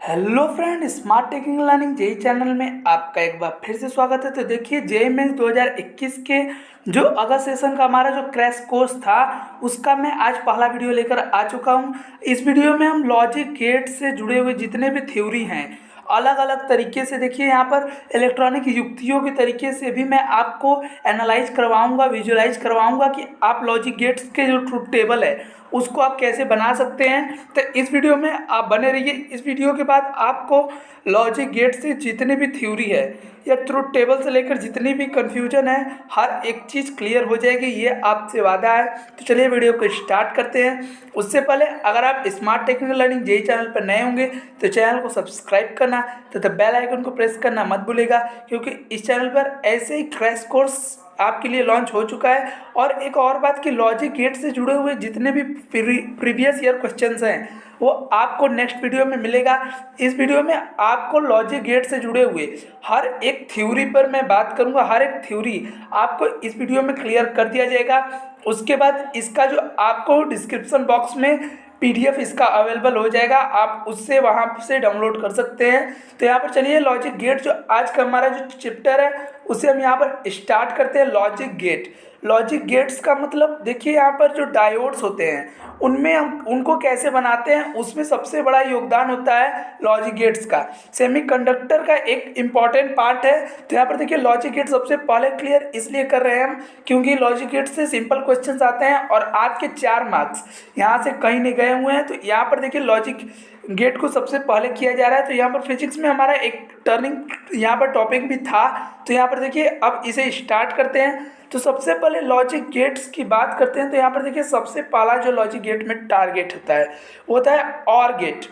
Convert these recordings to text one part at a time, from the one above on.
Hello friend, smart technical learning J E channel में आपका एक बार फिर से स्वागत है। तो देखिए, जेई मेंस 2021 के जो अगस्त सेशन का हमारा जो क्रैश कोर्स था उसका मैं आज पहला वीडियो लेकर आ चुका हूं। इस वीडियो में हम लॉजिक गेट से जुड़े हुए जितने भी थ्योरी हैं अलग अलग तरीके से, देखिए यहाँ पर इलेक्ट्रॉनिक युक्तियों के तरीके से भी मैं आपको एनालाइज करवाऊंगा, विजुअलाइज करवाऊंगा कि आप लॉजिक गेट्स के जो ट्रुथ टेबल है उसको आप कैसे बना सकते हैं। तो इस वीडियो में आप बने रहिए। इस वीडियो के बाद आपको लॉजिक गेट से जितनी भी थ्योरी है या ट्रुथ टेबल से लेकर जितनी भी कन्फ्यूजन है हर एक चीज़ क्लियर हो जाएगी, ये आपसे वादा है। तो चलिए वीडियो को स्टार्ट करते हैं। उससे पहले अगर आप smart technical learning J E channel पर नए होंगे तो चैनल को सब्सक्राइब करना तथा बेल आइकन को प्रेस करना मत भूलिएगा, क्योंकि इस चैनल पर ऐसे ही क्रैश कोर्स आपके लिए लॉन्च हो चुका है। और एक और बात कि लॉजिक गेट से जुड़े हुए जितने भी प्रीवियस ईयर क्वेश्चंस हैं वो आपको नेक्स्ट वीडियो में मिलेगा। इस वीडियो में आपको लॉजिक गेट से जुड़े हुए हर एक थ्योरी पर मैं बात करूंगा, हर एक थ्योरी आपको इस वीडियो में क्लियर कर दिया जाएगा। उसके बाद इसका जो आपको डिस्क्रिप्शन बॉक्स में पीडीएफ इसका अवेलेबल हो जाएगा, आप उससे वहाँ से डाउनलोड कर सकते हैं। तो यहाँ पर चलिए लॉजिक गेट जो आज का हमारा जो चैप्टर है उसे हम यहाँ पर स्टार्ट करते हैं। लॉजिक गेट, लॉजिक गेट्स का मतलब देखिए यहाँ पर जो डायोड्स होते हैं उनमें हम उनको कैसे बनाते हैं, उसमें सबसे बड़ा योगदान होता है लॉजिक गेट्स का। सेमीकंडक्टर का एक इम्पॉर्टेंट पार्ट है। तो यहाँ पर देखिए लॉजिक गेट सबसे पहले क्लियर इसलिए कर रहे हैं हम क्योंकि लॉजिक गेट से सिंपल क्वेश्चंस आते हैं और आज के 4 मार्क्स यहाँ से कहीं नहीं गए हुए हैं। तो यहाँ पर देखिए लॉजिक गेट को सबसे पहले किया जा रहा है। तो यहाँ पर फिजिक्स में हमारा एक टर्निंग यहाँ पर टॉपिक भी था। तो यहाँ पर देखिए अब इसे स्टार्ट करते हैं। तो सबसे पहले लॉजिक गेट्स की बात करते हैं। तो यहाँ पर देखिए सबसे पहला जो लॉजिक गेट में टारगेट होता है वो होता है ऑर गेट।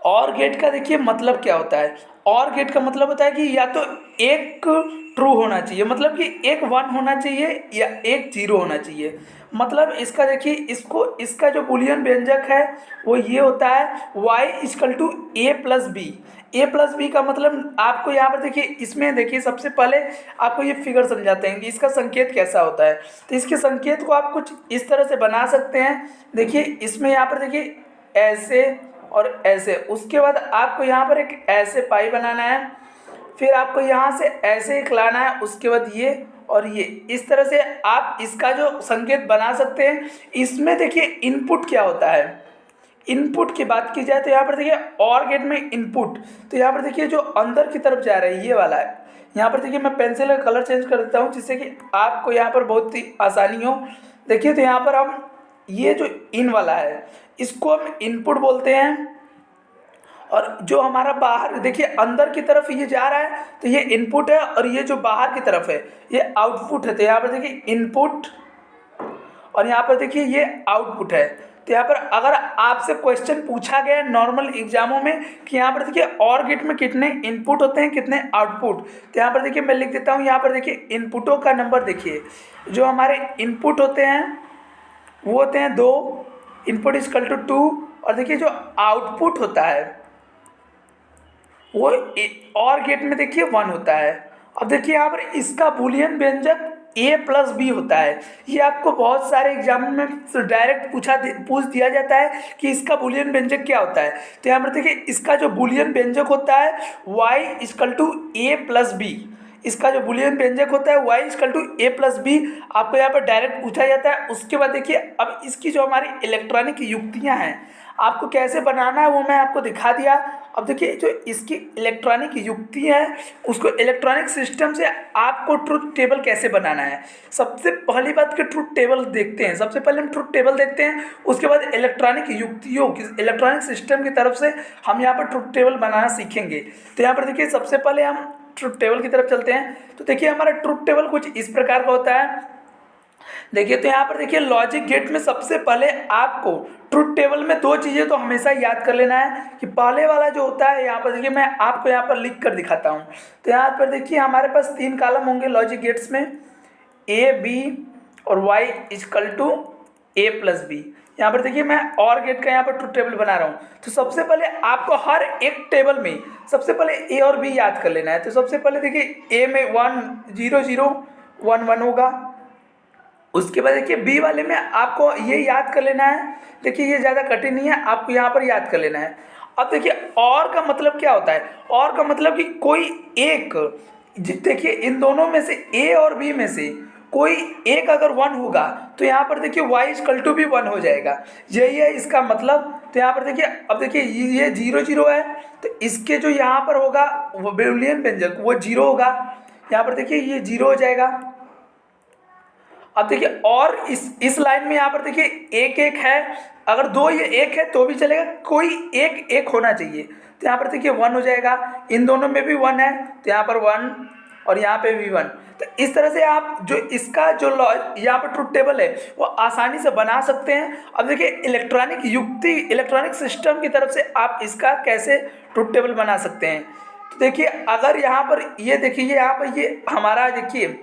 और गेट का देखिए मतलब क्या होता है। और गेट का मतलब होता है कि या तो एक ट्रू होना चाहिए, मतलब कि एक 1 होना चाहिए या एक 0 होना चाहिए। मतलब इसका देखिए इसका जो बुलियन व्यंजक है वो ये होता है y equal to A plus B. A plus B का मतलब आपको यहाँ पर देखिए, इसमें देखिए सबसे पहले आपको ये फिगर समझाते हैं कि इसका संकेत कैसा होता है। तो इसके संकेत को आप कुछ इस तरह से बना सकते हैं। देखिए इसमें यहाँ पर देखिए ऐसे और ऐसे, उसके बाद आपको यहाँ पर एक ऐसे पाई बनाना है, फिर आपको यहाँ से ऐसे एक लाना है, उसके बाद ये और ये, इस तरह से आप इसका जो संकेत बना सकते हैं। इसमें देखिए इनपुट क्या होता है। इनपुट की बात की जाए तो यहाँ पर देखिए और गेट में इनपुट, तो यहाँ पर देखिए जो अंदर की तरफ जा रहा है ये वाला है। यहाँ पर देखिए मैं पेंसिल का कलर चेंज कर देता हूँ जिससे कि आपको यहाँ पर बहुत ही आसानी हो। देखिए तो यहाँ पर हम ये जो इन वाला है इसको हम इनपुट बोलते हैं, और जो हमारा बाहर देखिए अंदर की तरफ ये जा रहा है तो ये इनपुट है, और ये जो बाहर की तरफ है ये आउटपुट है। तो यहाँ पर देखिए इनपुट और यहाँ पर देखिए ये आउटपुट है। तो यहाँ पर अगर आपसे क्वेश्चन पूछा गया नॉर्मल एग्जामों में कि यहाँ पर देखिए और गेट में कितने इनपुट होते हैं कितने आउटपुट, तो यहाँ पर देखिए मैं लिख देता हूँ। यहाँ पर देखिए इनपुटों का नंबर देखिए, जो हमारे इनपुट होते हैं वो होते हैं 2, इनपुट इक्वल टू 2, और देखिए जो आउटपुट होता है वो और गेट में देखिए 1 होता है। अब देखिए यहाँ पर इसका बूलियन व्यंजक ए प्लस बी होता है। ये आपको बहुत सारे एग्जाम में डायरेक्ट पूछ दिया जाता है कि इसका बूलियन व्यंजक क्या होता है। तो यहाँ पर देखिए इसका जो बूलियन व्यंजक होता है y equal to A plus B. इसका जो बूलियन व्यंजक होता है y equal to A plus B, आपको यहाँ पर डायरेक्ट पूछा जाता है। उसके बाद देखिए अब इसकी जो हमारी इलेक्ट्रॉनिक युक्तियाँ हैं आपको कैसे बनाना है वो मैं आपको दिखा दिया। अब देखिए जो इसकी इलेक्ट्रॉनिक युक्ति है उसको इलेक्ट्रॉनिक सिस्टम से आपको ट्रुथ टेबल कैसे बनाना है। सबसे पहली बात कि ट्रुथ टेबल देखते हैं, सबसे पहले हम ट्रुथ टेबल देखते हैं, उसके बाद इलेक्ट्रॉनिक युक्तियों की इलेक्ट्रॉनिक सिस्टम की तरफ से हम यहाँ पर ट्रुथ टेबल बनाना सीखेंगे। तो यहाँ पर देखिए सबसे पहले हम ट्रुथ टेबल की तरफ चलते हैं। तो देखिए हमारा ट्रुथ टेबल कुछ इस प्रकार का होता है। देखिए तो यहाँ पर देखिए लॉजिक गेट में सबसे पहले आपको ट्रुथ टेबल में 2 चीज़ें तो हमेशा याद कर लेना है कि पहले वाला जो होता है यहाँ पर देखिए मैं आपको यहाँ पर लिख कर दिखाता हूँ। तो यहाँ पर देखिए हमारे पास 3 कॉलम होंगे लॉजिक गेट्स में, ए बी और y equal to A plus B. यहाँ पर देखिए मैं और गेट का यहाँ पर ट्रुथ टेबल बना रहा हूँ। तो सबसे पहले आपको हर एक टेबल में सबसे पहले ए और बी याद कर लेना है। तो सबसे पहले देखिए ए में 1 0 0 1 1 होगा। उसके बाद देखिए बी वाले में आपको ये याद कर लेना है। देखिए ये ज़्यादा कठिन नहीं है, आपको यहाँ पर याद कर लेना है। अब देखिए और का मतलब क्या होता है, और का मतलब कि कोई एक, देखिए इन दोनों में से ए और बी में से कोई एक अगर वन होगा तो यहाँ पर देखिए y इक्वल टू भी वन हो जाएगा, यही है इसका मतलब। तो यहाँ पर देखिए, अब देखिए ये 0 0 है, तो इसके जो यहाँ पर होगा वो बुलियन व्यंजक वो 0 होगा, यहाँ पर देखिए ये 0 हो जाएगा। अब देखिए और इस लाइन में यहाँ पर देखिए एक एक है, अगर दो ये एक है तो भी चलेगा, कोई एक एक होना चाहिए, तो यहाँ पर देखिए 1 हो जाएगा। इन दोनों में भी 1 है तो यहाँ पर 1 और यहाँ पे भी 1। तो इस तरह से आप जो इसका जो यहाँ पर ट्रुथ टेबल है वो आसानी से बना सकते हैं। अब देखिए इलेक्ट्रॉनिक युक्ति, इलेक्ट्रॉनिक सिस्टम की तरफ से आप इसका कैसे ट्रुथ टेबल बना सकते हैं। तो देखिए अगर यहाँ पर ये देखिए, यहाँ पर ये हमारा देखिए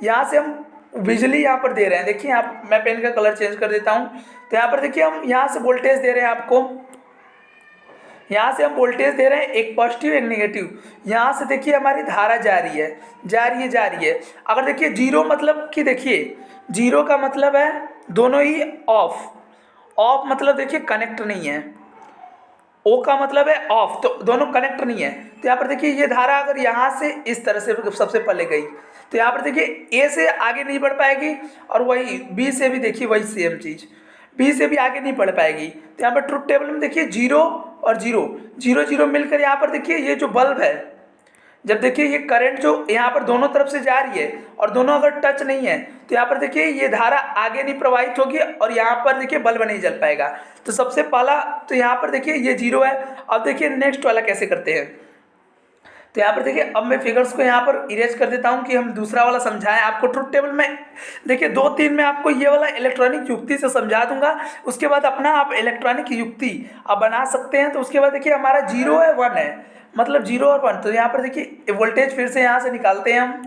यहाँ से हम बिजली यहाँ पर दे रहे हैं, देखिए यहाँ मैं पेन का कलर चेंज कर देता हूँ। तो यहाँ पर देखिए हम यहाँ से वोल्टेज दे रहे हैं आपको, यहाँ से हम वोल्टेज दे रहे हैं, एक पॉजिटिव एक नेगेटिव। यहाँ से देखिए हमारी धारा जा रही है जा रही है जा रही है। अगर देखिए 0 मतलब कि देखिए 0 का मतलब है दोनों ही ऑफ, ऑफ मतलब देखिए कनेक्ट नहीं है, ओ का मतलब है ऑफ, तो दोनों कनेक्ट नहीं है। तो यहाँ पर देखिए ये धारा अगर यहाँ से इस तरह से सबसे पहले गई तो यहाँ पर देखिए ए से आगे नहीं बढ़ पाएगी, और वही बी से भी देखिए वही सेम चीज़, बी से भी आगे नहीं बढ़ पाएगी। तो यहाँ पर ट्रुथ टेबल में देखिए 0 और 0 0 0 मिलकर यहाँ पर देखिए ये जो बल्ब है, जब देखिए ये करंट जो यहाँ पर दोनों तरफ से जा रही है और दोनों अगर टच नहीं है तो यहाँ पर देखिए ये धारा आगे नहीं प्रवाहित होगी और यहाँ पर देखिए बल्ब नहीं जल पाएगा। तो सबसे पहला तो यहाँ पर देखिए ये 0 है। अब देखिए नेक्स्ट वाला कैसे करते हैं। तो यहाँ पर देखिए अब मैं फिगर्स को यहाँ पर इरेज कर देता हूँ कि हम दूसरा वाला समझाएं आपको। ट्रुथ टेबल में देखिए 2-3 में आपको ये वाला इलेक्ट्रॉनिक युक्ति से समझा दूंगा, उसके बाद अपना आप इलेक्ट्रॉनिक युक्ति आप बना सकते हैं। तो उसके बाद देखिए हमारा 0 है 1 है, मतलब 0 और 1। तो यहाँ पर देखिए वोल्टेज फिर से यहाँ से निकालते हैं हम,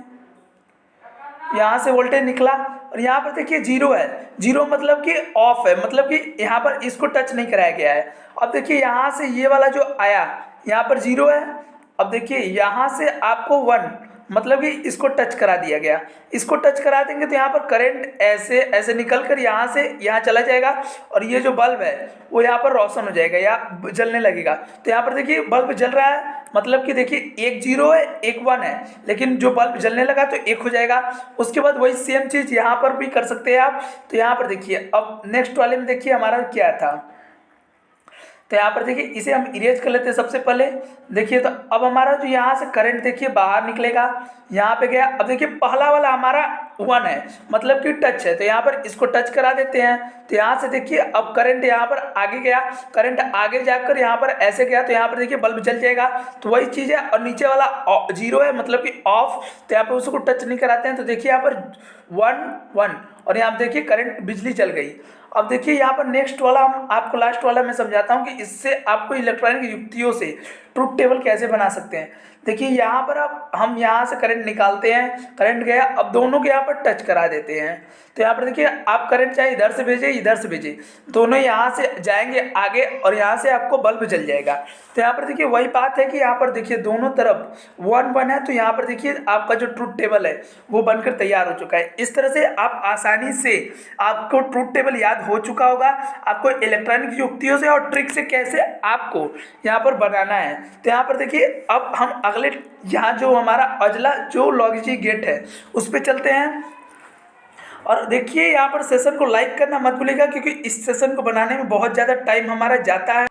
यहाँ से वोल्टेज निकला और यहाँ पर देखिए 0 है, 0 मतलब कि ऑफ है, मतलब कि यहाँ पर इसको टच नहीं कराया गया है। अब देखिए यहाँ से ये वाला जो आया यहाँ पर 0 है, अब देखिए यहाँ से आपको 1 मतलब कि इसको टच करा दिया गया, इसको टच करा देंगे तो यहाँ पर करंट ऐसे ऐसे निकल कर यहाँ से यहाँ चला जाएगा और ये जो बल्ब है वो यहाँ पर रोशन हो जाएगा या जलने लगेगा। तो यहाँ पर देखिए बल्ब जल रहा है, मतलब कि देखिए एक 0 है एक 1 है, लेकिन जो बल्ब जलने लगा तो 1 हो जाएगा। उसके बाद वही सेम चीज़ यहाँ पर भी कर सकते हैं आप। तो यहाँ पर देखिए अब नेक्स्ट वाले में देखिए हमारा क्या था। तो यहाँ पर देखिए इसे हम इरेज कर लेते हैं सबसे पहले। देखिए तो अब हमारा जो यहाँ से करंट देखिए बाहर निकलेगा, यहाँ पे गया। अब देखिए पहला वाला हमारा 1 है, मतलब कि टच है, तो यहाँ पर इसको टच करा देते हैं। तो यहाँ से देखिए अब करंट यहाँ पर आगे गया, करंट आगे जाकर यहाँ पर ऐसे गया, तो यहाँ पर देखिए बल्ब जल जाएगा। तो वही चीज़ है। और नीचे वाला 0 है मतलब कि ऑफ, तो यहाँ पर उसको टच नहीं कराते हैं। तो देखिए यहाँ पर 1 1 और यहाँ पर देखिए करंट बिजली चल गई। अब देखिए यहाँ पर नेक्स्ट वाला हम आपको लास्ट वाला मैं समझाता हूँ कि इससे आपको इलेक्ट्रॉनिक युक्तियों से ट्रुथ टेबल कैसे बना सकते हैं। देखिए यहाँ पर अब हम यहाँ से करंट निकालते हैं, करंट गया, अब दोनों के यहाँ पर टच करा देते हैं। तो यहाँ पर देखिए आप करंट चाहे इधर से भेजें इधर से भेजें, दोनों यहाँ से जाएंगे आगे और यहाँ से आपको बल्ब जल जाएगा। तो यहाँ पर देखिए वही बात है कि यहाँ पर देखिए दोनों तरफ 1 1 है, तो यहाँ पर देखिए आपका जो ट्रुथ टेबल है वो बनकर तैयार हो चुका है। इस तरह से आप आसानी से, आपको ट्रुथ टेबल याद हो चुका होगा, आपको इलेक्ट्रॉनिक युक्तियों से और ट्रिक से कैसे आपको यहाँ पर बनाना है। तो यहाँ पर देखिए अब हम अगले यहाँ जो हमारा अगला जो लॉजिक गेट है उस पर चलते हैं। और देखिए यहाँ पर सेशन को लाइक करना मत भूलिएगा, क्योंकि इस सेशन को बनाने में बहुत ज़्यादा टाइम हमारा जाता है।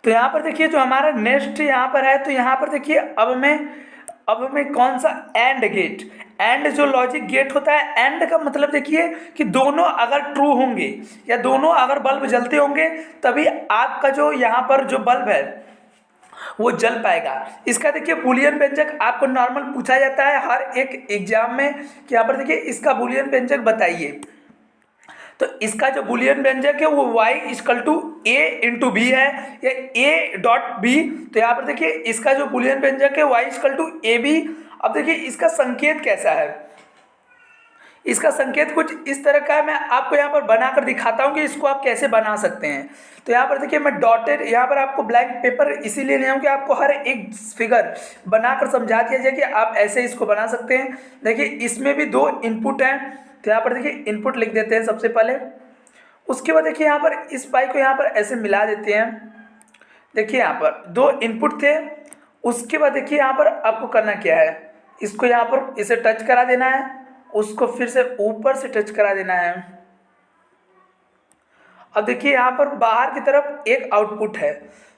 तो यहाँ पर देखिए जो हमारा नेक्स्ट यहाँ पर है, तो यहाँ पर देखिए अब हमें कौन सा एंड गेट, एंड जो लॉजिक गेट होता है, एंड का मतलब देखिए कि दोनों अगर ट्रू होंगे या दोनों अगर बल्ब जलते होंगे तभी आपका जो यहाँ पर जो बल्ब है वो जल पाएगा। इसका देखिए बुलियन व्यंजक आपको नॉर्मल पूछा जाता है हर एक एग्जाम में कि यहाँ पर देखिए इसका बुलियन व्यंजक बताइए। तो इसका जो बुलियन व्यंजक है वो y equal to a into B है या a डॉट बी। तो यहाँ पर देखिए इसका जो बुलियन व्यंजक है y equal to A B. अब देखिए इसका संकेत कैसा है, इसका संकेत कुछ इस तरह का है, मैं आपको यहाँ पर बनाकर दिखाता हूँ कि इसको आप कैसे बना सकते हैं। तो यहाँ पर देखिए मैं डॉटेड यहाँ पर आपको ब्लैंक पेपर इसीलिए लिया हूँ कि आपको हर एक फिगर बनाकर समझा दिया जाए कि आप ऐसे इसको बना सकते हैं। देखिए इसमें भी 2 इनपुट हैं, तो यहाँ पर देखिए इनपुट लिख देते हैं सबसे पहले। उसके बाद देखिए यहाँ पर इस पाई को यहाँ पर ऐसे मिला देते हैं, देखिए यहाँ पर दो इनपुट थे, उसके बाद देखिए यहाँ पर आपको करना क्या है, इसको यहाँ पर इसे टच करा देना है, उसको फिर से ऊपर से टच करा देना है। अब देखिए यहाँ पर बाहर की तरफ एक आउटपुट है,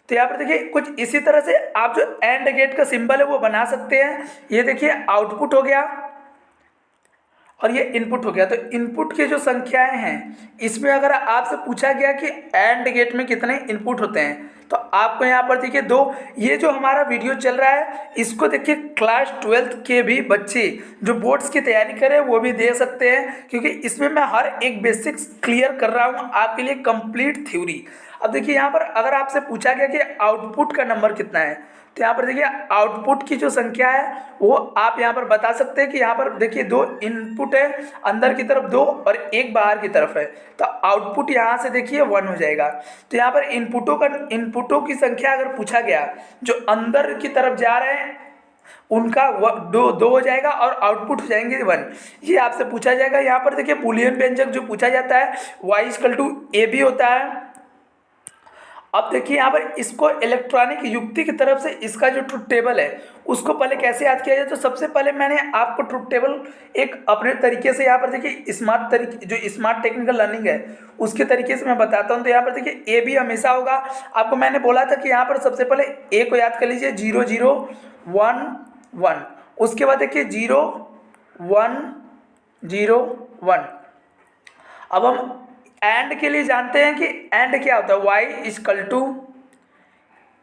तो यहाँ पर देखिए कुछ इसी तरह से आप जो एंड गेट का सिंबल है वो बना सकते हैं। ये देखिए आउटपुट हो गया और ये इनपुट हो गया। तो इनपुट की जो संख्याएं हैं इसमें अगर आपसे पूछा गया कि एंड गेट में कितने इनपुट होते हैं, तो आपको यहाँ पर देखिए दो, ये जो हमारा वीडियो चल रहा है इसको देखिए क्लास 12th के भी बच्चे जो बोर्ड्स की तैयारी करें वो भी दे सकते हैं, क्योंकि इसमें मैं हर एक बेसिक्स क्लियर कर रहा हूँ आपके लिए, कंप्लीट थ्योरी। अब देखिए यहाँ पर अगर आपसे पूछा गया कि आउटपुट का नंबर कितना है, तो यहाँ पर देखिए आउटपुट की जो संख्या है वो आप यहाँ पर बता सकते हैं कि यहाँ पर देखिए दो इनपुट है, अंदर की तरफ दो और एक बाहर की तरफ है, तो आउटपुट यहाँ से देखिए 1 हो जाएगा। तो यहाँ पर इनपुटों की संख्या अगर पूछा गया जो अंदर की तरफ जा रहे हैं उनका दो हो जाएगा और आउटपुट हो जाएंगे 1, ये आपसे पूछा जाएगा। यहाँ पर देखिए बूलियन व्यंजक जो पूछा जाता है y=ab होता है। अब देखिए यहाँ पर इसको इलेक्ट्रॉनिक युक्ति की तरफ से इसका जो ट्रुथ टेबल है उसको पहले कैसे याद किया जाए, तो सबसे पहले मैंने आपको ट्रुथ टेबल एक अपने तरीके से यहाँ पर देखिए स्मार्ट तरीके जो स्मार्ट टेक्निकल लर्निंग है उसके तरीके से मैं बताता हूँ। तो यहाँ पर देखिए ए भी हमेशा होगा, आपको मैंने बोला था कि यहाँ पर सबसे पहले ए को याद कर लीजिए 0 0 1 1, उसके बाद देखिए 0 1 0 1। अब हम एंड के लिए जानते हैं कि एंड क्या होता है,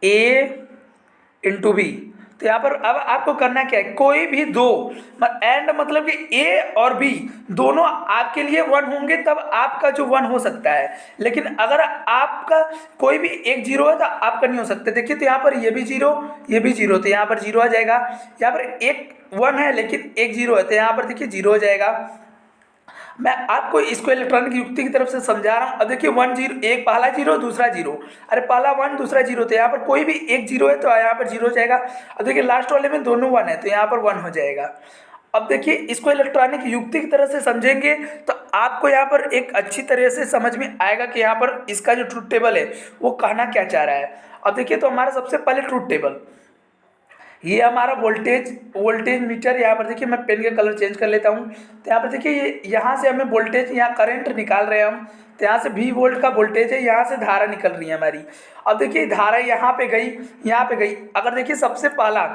y=a/b। तो यहाँ पर अब आपको करना क्या है, कोई भी दो एंड मतलब कि a और b दोनों आपके लिए 1 होंगे तब आपका जो 1 हो सकता है, लेकिन अगर आपका कोई भी एक 0 है तो आपका नहीं हो सकता। देखिए तो यहाँ पर ये भी 0 ये भी 0, तो यहाँ पर 0 आ जाएगा। यहाँ पर एक 1 है लेकिन एक 0 है, तो यहाँ पर देखिए 0 हो जाएगा। मैं आपको इसको इलेक्ट्रॉनिक युक्ति की तरफ से समझा रहा हूँ। अब देखिए 1 0, एक पहला 0 दूसरा 0, अरे पहला 1 दूसरा 0, तो यहाँ पर कोई भी एक 0 है तो यहाँ पर 0 हो जाएगा। अब देखिए लास्ट वाले में दोनों 1 है तो यहाँ पर 1 हो जाएगा। अब देखिए इसको इलेक्ट्रॉनिक युक्ति की तरह से समझेंगे तो आपको यहाँ पर एक अच्छी तरह से समझ में आएगा कि यहाँ पर इसका जो ट्रुथ टेबल है वो कहना क्या चाह रहा है। अब देखिए तो हमारा सबसे पहले ट्रुथ टेबल, ये हमारा वोल्टेज मीटर। यहाँ पर देखिए मैं पेन का कलर चेंज कर लेता हूँ। तो यहाँ पर देखिए ये यहाँ से हमें वोल्टेज, यहाँ करंट निकाल रहे हैं हम, तो यहाँ से 20 वोल्ट का वोल्टेज है, यहाँ से धारा निकल रही है हमारी। अब देखिए धारा यहाँ पे गई, यहाँ पे गई। अगर देखिए सबसे पहला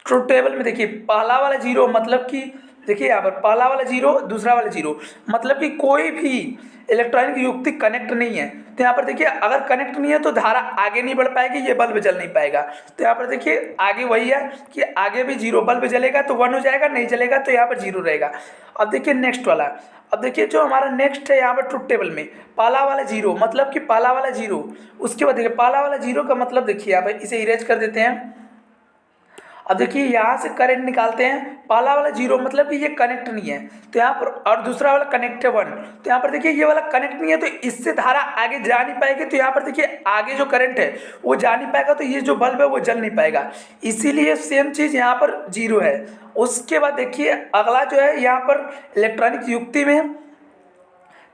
ट्रुथ टेबल में देखिए पहला वाला 0 मतलब कि देखिए यहाँ पर पहला वाला 0 दूसरा वाला 0 मतलब कि कोई भी इलेक्ट्रॉनिक युक्ति कनेक्ट नहीं है। तो यहाँ पर देखिए अगर कनेक्ट नहीं है तो धारा आगे नहीं बढ़ पाएगी, ये बल्ब जल नहीं पाएगा। तो यहाँ पर देखिए आगे वही है कि आगे भी 0, बल्ब जलेगा तो 1 हो जाएगा, नहीं जलेगा तो यहाँ पर 0 रहेगा। अब देखिए नेक्स्ट वाला, अब देखिए जो हमारा नेक्स्ट है यहाँ पर ट्रुथ टेबल में पहला वाला 0 मतलब कि पहला वाला 0, उसके बाद देखिए पहला वाला 0 का मतलब देखिए यहाँ पर इसे इरेज कर देते हैं। अब देखिए यहाँ से करंट निकालते हैं, पहला वाला 0 मतलब कि ये कनेक्ट नहीं है, तो यहाँ पर, और दूसरा वाला कनेक्ट है 1, तो यहाँ पर देखिए ये वाला कनेक्ट नहीं है तो इससे धारा आगे जा नहीं पाएगी। तो यहाँ पर देखिए आगे जो करंट है वो जा नहीं पाएगा, तो ये जो बल्ब है वो जल नहीं पाएगा, इसीलिए सेम चीज़ यहाँ पर 0 है। उसके बाद देखिए अगला जो है यहाँ पर इलेक्ट्रॉनिक युक्ति में,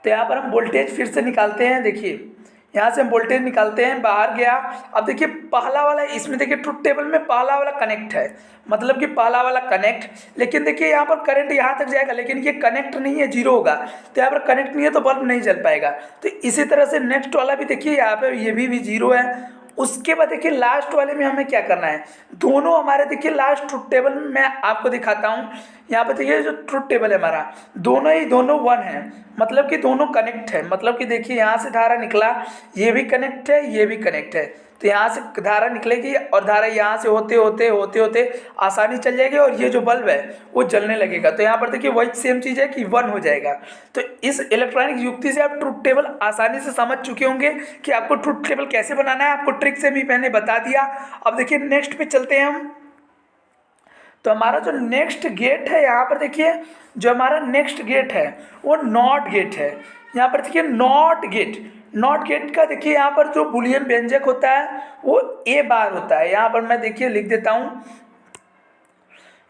तो यहाँ पर हम वोल्टेज फिर से निकालते हैं। देखिए यहाँ से हम वोल्टेज निकालते हैं, बाहर गया। अब देखिए पहला वाला, इसमें देखिए ट्रुथ टेबल में पहला वाला कनेक्ट है मतलब कि पहला वाला कनेक्ट, लेकिन देखिए यहाँ पर करंट यहाँ तक जाएगा लेकिन ये कनेक्ट नहीं है, 0 होगा, तो यहाँ पर कनेक्ट नहीं है तो बल्ब नहीं जल पाएगा। तो इसी तरह से नेक्स्ट वाला भी देखिए यहाँ पे ये भी 0 है। उसके बाद देखिए लास्ट वाले में हमें क्या करना है, दोनों हमारे देखिए लास्ट ट्रुथ टेबल में मैं आपको दिखाता हूँ। यहाँ पे देखिए जो ट्रुथ टेबल है हमारा दोनों 1 है मतलब कि दोनों कनेक्ट है, मतलब कि देखिए यहाँ से धारा निकला, ये भी कनेक्ट है ये भी कनेक्ट है, तो यहाँ से धारा निकलेगी और धारा यहाँ से होते होते आसानी चल जाएगी और ये जो बल्ब है वो जलने लगेगा। तो यहाँ पर देखिए वही सेम चीज़ है कि 1 हो जाएगा। तो इस इलेक्ट्रॉनिक युक्ति से आप ट्रुथ टेबल आसानी से समझ चुके होंगे कि आपको ट्रुथ टेबल कैसे बनाना है, आपको ट्रिक से भी मैंने बता दिया। अब देखिए नेक्स्ट पे चलते हैं हम। तो हमारा जो नेक्स्ट गेट है यहाँ पर देखिए, जो हमारा नेक्स्ट गेट है वो नॉट गेट है। यहाँ पर देखिए नॉट गेट का देखिए यहाँ पर जो बुलियन व्यंजक होता है वो ए बार होता है। यहाँ पर मैं देखिए लिख देता हूँ,